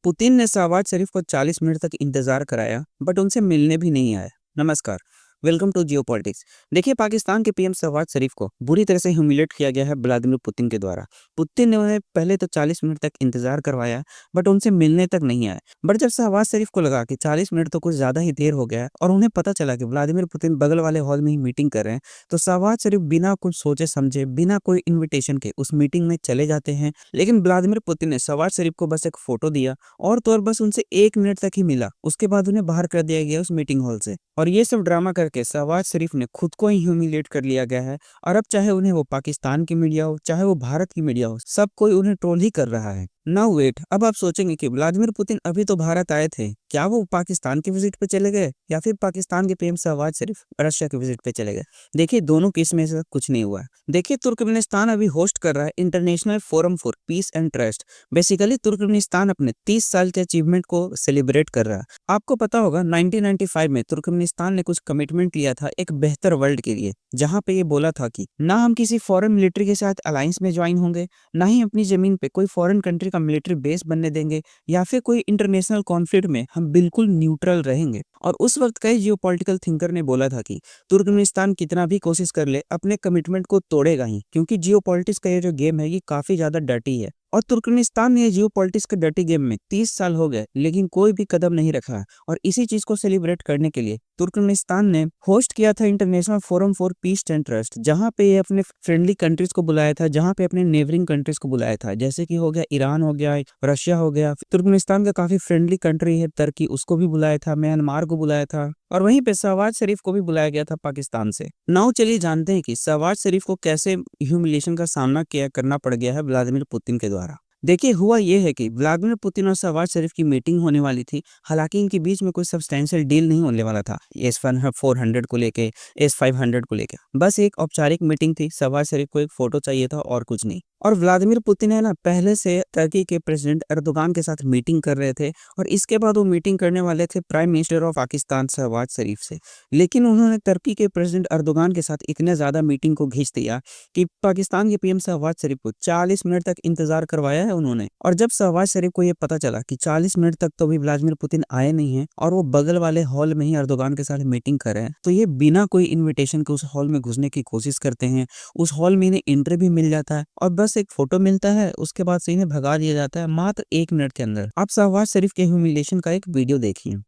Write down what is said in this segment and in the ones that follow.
Putin ने शहबाज शरीफ को 40 minute तक इंतजार कराया बट उनसे मिलने भी नहीं आया। नमस्कार, वेलकम टू जियो पॉलिटिक्स। देखिए, पाकिस्तान के पीएम शहबाज शरीफ को बुरी तरह से ह्यूमिलेट किया गया है व्लादिमीर पुतिन के द्वारा। पुतिन ने उन्हें पहले तो 40 मिनट तक इंतजार करवाया बट उनसे मिलने तक नहीं आया। बट जब शहबाज शरीफ को लगा कि 40 मिनट तो कुछ ज्यादा ही देर हो गया है और उन्हें पता चला कि व्लादिमीर पुतिन बगल वाले हॉल में ही मीटिंग कर रहे हैं, तो शहबाज शरीफ बिना कुछ सोचे समझे, बिना कोई इन्विटेशन के उस मीटिंग में चले जाते हैं। लेकिन व्लादिमीर पुतिन ने शहबाज शरीफ को बस एक फोटो दिया और तो और बस उनसे 1 मिनट तक ही मिला। उसके बाद उन्हें बाहर कर दिया गया उस मीटिंग हॉल से। और ये सब ड्रामा करके शहबाज शरीफ ने खुद को ही ह्यूमिलेट कर लिया गया है। और अब चाहे उन्हें वो पाकिस्तान की मीडिया हो, चाहे वो भारत की मीडिया हो, सब कोई उन्हें ट्रोल ही कर रहा है। नाउ वेट, अब आप सोचेंगे कि व्लादिमीर पुतिन अभी तो भारत आए थे, क्या वो पाकिस्तान के विजिट पे चले गए या फिर पाकिस्तान के पीएम शहबाज शरीफ रशिया के विजिट पे चले गए? देखिए, दोनों केस में से कुछ नहीं हुआ है। देखिए, तुर्कमेनिस्तान अभी होस्ट कर रहा है international forum for piece and trust. Basically Turkmenistan अपने 30 साल के अचीवमेंट को सेलिब्रेट कर रहा है। आपको पता होगा 1995 में तुर्कमेनिस्तान ने कुछ कमिटमेंट लिया था एक बेहतर वर्ल्ड के लिए, जहां पे ये बोला था कि ना हम किसी फॉरेन मिलिट्री के साथ अलायंस में ज्वाइन होंगे, ना ही अपनी जमीन पे कोई फॉरेन कंट्री का मिलिट्री बेस बनने देंगे, या फिर कोई इंटरनेशनल कॉन्फ्लिक्ट में हम बिल्कुल न्यूट्रल रहेंगे। और उस वक्त कई जियोपॉलिटिकल थिंकर ने बोला था कि तुर्कमेनिस्तान कितना भी कोशिश कर ले अपने कमिटमेंट को तोड़ेगा ही, क्योंकि जियोपॉलिटिक्स का ये जो गेम है ये काफी ज्यादा डर्टी है। और तुर्कमेनिस्तान ने जियोपॉलिटिक्स के डर्टी गेम में 30 साल हो गए लेकिन कोई भी कदम नहीं रखा है। और इसी चीज को सेलिब्रेट करने के लिए तुर्कमेनिस्तान ने होस्ट किया था international forum for piece and trust, जहां पे ये अपने फ्रेंडली कंट्रीज को बुलाया था, जहां पे अपने नेबरिंग कंट्रीज को बुलाया था, जैसे कि हो गया ईरान, हो गया रशिया, हो गया तुर्कमेनिस्तान का काफी फ्रेंडली कंट्री है तुर्की, उसको भी बुलाया था, म्यांमार को बुलाया था, और वहीं पे शहबाज शरीफ को भी बुलाया गया था पाकिस्तान से। नाउ चलिए जानते हैं कि शहबाज शरीफ को कैसे ह्यूमिलेशन का सामना करना पड़ गया है व्लादिमीर पुतिन के द्वारा। देखिए, हुआ ये है कि व्लादिमीर पुतिन और शहबाज शरीफ की मीटिंग होने वाली थी। हालांकि इनके बीच में कोई सब्सटेंशियल डील नहीं होने वाला था S-400 को लेके, S-500 को लेके। बस एक औपचारिक मीटिंग थी, शहबाज शरीफ को एक फोटो चाहिए था और कुछ नहीं। और व्लादिमीर पुतिन है ना, पहले से तुर्की के प्रेसिडेंट एर्दोगान के साथ मीटिंग कर रहे थे और इसके बाद वो मीटिंग करने वाले थे prime minister of Pakistan Shehbaz Sharif से। लेकिन उन्होंने तुर्की के प्रेसिडेंट एर्दोगान के साथ इतने ज्यादा मीटिंग को खींच दिया कि पाकिस्तान के पीएम शहबाज शरीफ को 40 मिनट तक इंतजार करवाया है उन्होंने। और जब शहबाज शरीफ को ये पता चला कि 40 मिनट तक तो भी व्लादिमीर पुतिन आए नहीं हैं और वो बगल वाले हॉल में ही एर्दोगान के साथ मीटिंग कर रहे हैं, तो ये बिना कोई इन्विटेशन के उस हॉल में घुसने की कोशिश करते हैं। उस हॉल में इन्हें एंट्री भी मिल जाता है और बस एक फोटो मिलता है, उसके बाद से इन्हें भगा दिया जाता है मात्र 1 मिनट के अंदर। आप शहबाज शरीफ के ह्यूमिलेशन का एक वीडियो देखिए।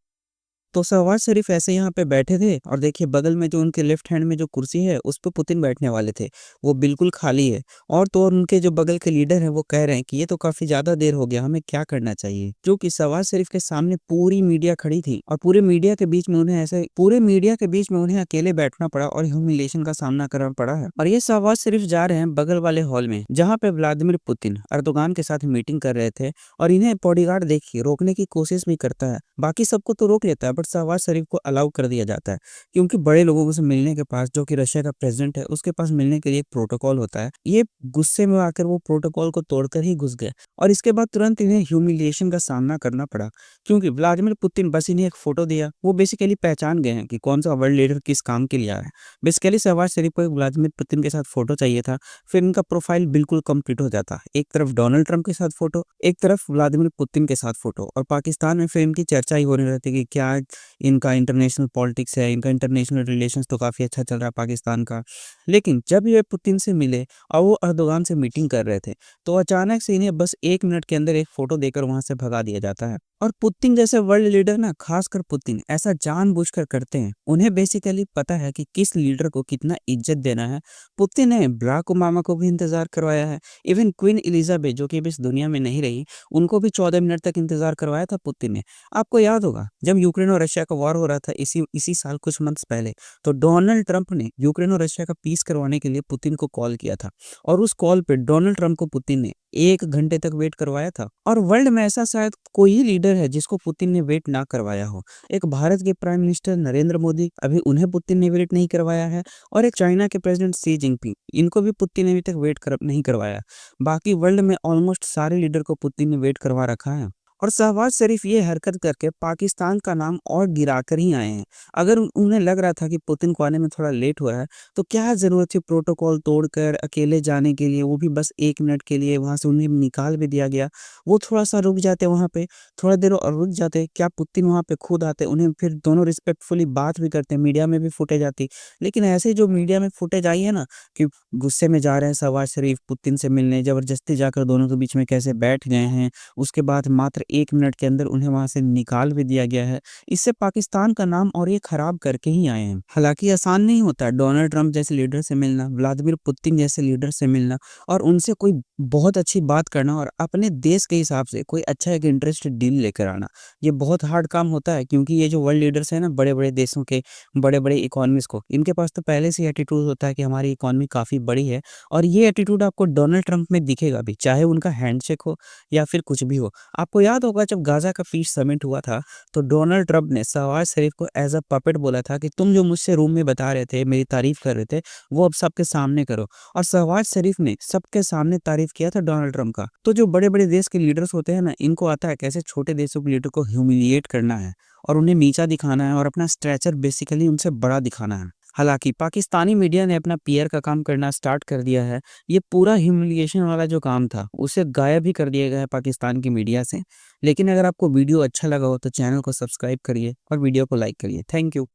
तो शहबाज शरीफ ऐसे यहाँ पे बैठे थे और देखिए बगल में जो उनके लेफ्ट हैंड में जो कुर्सी है उस पर पुतिन बैठने वाले थे, वो बिल्कुल खाली है। और तो और उनके जो बगल के लीडर हैं वो कह रहे हैं कि ये तो काफी ज्यादा देर हो गया, हमें क्या करना चाहिए। जो कि शहबाज शरीफ के सामने पूरी मीडिया खड़ी थी और पूरे मीडिया के बीच में उन्हें अकेले बैठना पड़ा और ह्यूमिलेशन का सामना करना पड़ा है। और ये शहबाज शरीफ जा रहे हैं बगल वाले हॉल में जहाँ पे व्लादिमीर पुतिन एर्दोगान के साथ मीटिंग कर रहे थे। और इन्हें बॉडीगार्ड देखिए रोकने की कोशिश भी करता है, बाकी सबको तो रोक लेता है बट शहबाज शरीफ को अलाउ कर दिया जाता है, क्योंकि बड़े लोगों से मिलने के पास, जो कि रशिया का प्रेसिडेंट है, उसके पास मिलने के लिए एक प्रोटोकॉल होता है। ये गुस्से में आकर वो प्रोटोकॉल को तोड़कर ही घुस गए और इसके बाद तुरंत इन्हें ह्यूमिलिएशन का सामना करना पड़ा, क्योंकि व्लादिमीर पुतिन बस इन्हें एक फोटो दिया, वो बेसिकली पहचान गए हैं कि कौन सा वर्ल्ड लीडर किस काम के लिए आया है। बेसिकली शहबाज शरीफ को एक व्लादिमीर पुतिन के साथ फोटो चाहिए था, फिर इनका प्रोफाइल बिल्कुल कंप्लीट हो जाता। एक तरफ डोनाल्ड ट्रंप के साथ फोटो, एक तरफ व्लादिमीर पुतिन के साथ फोटो, और पाकिस्तान में फिर इनकी चर्चा ही होने रहती कि क्या इनका इंटरनेशनल पॉलिटिक्स है, इनका इंटरनेशनल रिलेशंस तो काफ़ी अच्छा चल रहा है पाकिस्तान का। लेकिन जब ये पुतिन से मिले और वो एर्दोगान से मीटिंग कर रहे थे, तो अचानक से इन्हें बस 1 मिनट के अंदर एक फ़ोटो देकर वहाँ से भगा दिया जाता है। और पुतिन जैसे वर्ल्ड लीडर ना, खासकर पुतिन, ऐसा जानबूझकर करते हैं। उन्हें बेसिकली पता है कि किस लीडर को कितना इज्जत देना है। पुतिन ने बराक ओबामा को भी इंतज़ार करवाया है, इवन क्वीन एलिजाबेथ, जो कि अब इस दुनिया में नहीं रही, उनको भी 14 मिनट तक इंतज़ार करवाया था पुतिन ने। आपको याद होगा जब यूक्रेन और रशिया का वॉर हो रहा था इसी साल कुछ मंथ्स पहले, तो डोनाल्ड ट्रंप ने यूक्रेन और रशिया का पीस करवाने के लिए पुतिन को कॉल किया था। और उस कॉल पे डोनाल्ड ट्रंप को पुतिन ने 1 घंटे तक वेट करवाया था। और वर्ल्ड में ऐसा शायद कोई ही लीडर है जिसको पुतिन ने वेट ना करवाया हो। एक भारत के प्राइम मिनिस्टर नरेंद्र मोदी, अभी उन्हें पुतिन ने वेट नहीं करवाया है। और एक चाइना के प्रेसिडेंट शी जिनपिंग, इनको भी पुतिन ने अभी तक नहीं करवाया। बाकी वर्ल्ड में ऑलमोस्ट सारे लीडर को पुतिन ने वेट करवा रखा है। और शहबाज शरीफ ये हरकत करके पाकिस्तान का नाम और गिरा कर ही आए हैं। अगर उन्हें लग रहा था कि पुतिन को आने में थोड़ा लेट हुआ है, तो क्या ज़रूरत थी प्रोटोकॉल तोड़कर अकेले जाने के लिए, वो भी बस 1 मिनट के लिए, वहाँ से उन्हें निकाल भी दिया गया। वो थोड़ा-सा रुक जाते वहाँ पे, थोड़ा देर और रुक जाते, क्या पुतिन वहाँ पे खुद आते, उन्हें फिर दोनों रिस्पेक्टफुली बात भी करते, मीडिया में भी फुटेज आती। लेकिन ऐसे जो मीडिया में फुटेज आई है ना कि गुस्से में जा रहे हैं शहबाज शरीफ पुतिन से मिलने, ज़बरदस्ती जाकर दोनों के बीच में कैसे बैठ गए हैं, उसके बाद मात्र 1 मिनट के अंदर उन्हें वहाँ से निकाल भी दिया गया है। इससे पाकिस्तान का नाम और ये खराब करके ही आए हैं। हालाँकि आसान नहीं होता है डोनाल्ड ट्रंप जैसे लीडर से मिलना, व्लादिमीर पुतिन जैसे लीडर से मिलना और उनसे कोई बहुत अच्छी बात करना और अपने देश के हिसाब से कोई अच्छा एक इंटरेस्टेड डील लेकर आना। ये बहुत हार्ड काम होता है क्योंकि ये जो वर्ल्ड लीडर्स हैं ना बड़े-बड़े देशों के, बड़े-बड़े इकोनॉमीज़ को, इनके पास तो पहले से ही एटीट्यूड होता है कि हमारी इकोनॉमी काफ़ी बड़ी है और ये एटीट्यूड आपको डोनाल्ड ट्रंप में दिखेगा भी, चाहे उनका हैंडशेक हो या फिर कुछ भी हो। आपको याद होगा जब गाज़ा का पीस समिट हुआ था, तो डोनाल्ड ट्रंप ने शहबाज शरीफ को एज़ अ पपेट बोला था कि तुम जो मुझसे रूम में बता रहे थे, मेरी तारीफ़ कर रहे थे, वो अब सबके सामने करो। और शहबाज शरीफ ने सबके सामने तारीफ़ किया था डोनाल्ड ट्रंप का। तो जो बड़े-बड़े देश के लीडर्स होते हैं ना, इनको आता है कैसे छोटे देशों के लीडर को ह्यूमिलिएट करना है और उन्हें नीचा दिखाना है और अपना स्टैचर बेसिकली उनसे बड़ा दिखाना है। हालाँकि पाकिस्तानी मीडिया ने अपना पीआर का काम करना स्टार्ट कर दिया है। ये पूरा ह्यूमिलिएशन वाला जो काम था, उसे गायब ही कर दिया गया है पाकिस्तान की मीडिया से। लेकिन अगर आपको वीडियो अच्छा लगा हो तो चैनल को सब्सक्राइब करिए और वीडियो को लाइक करिए। Thank you.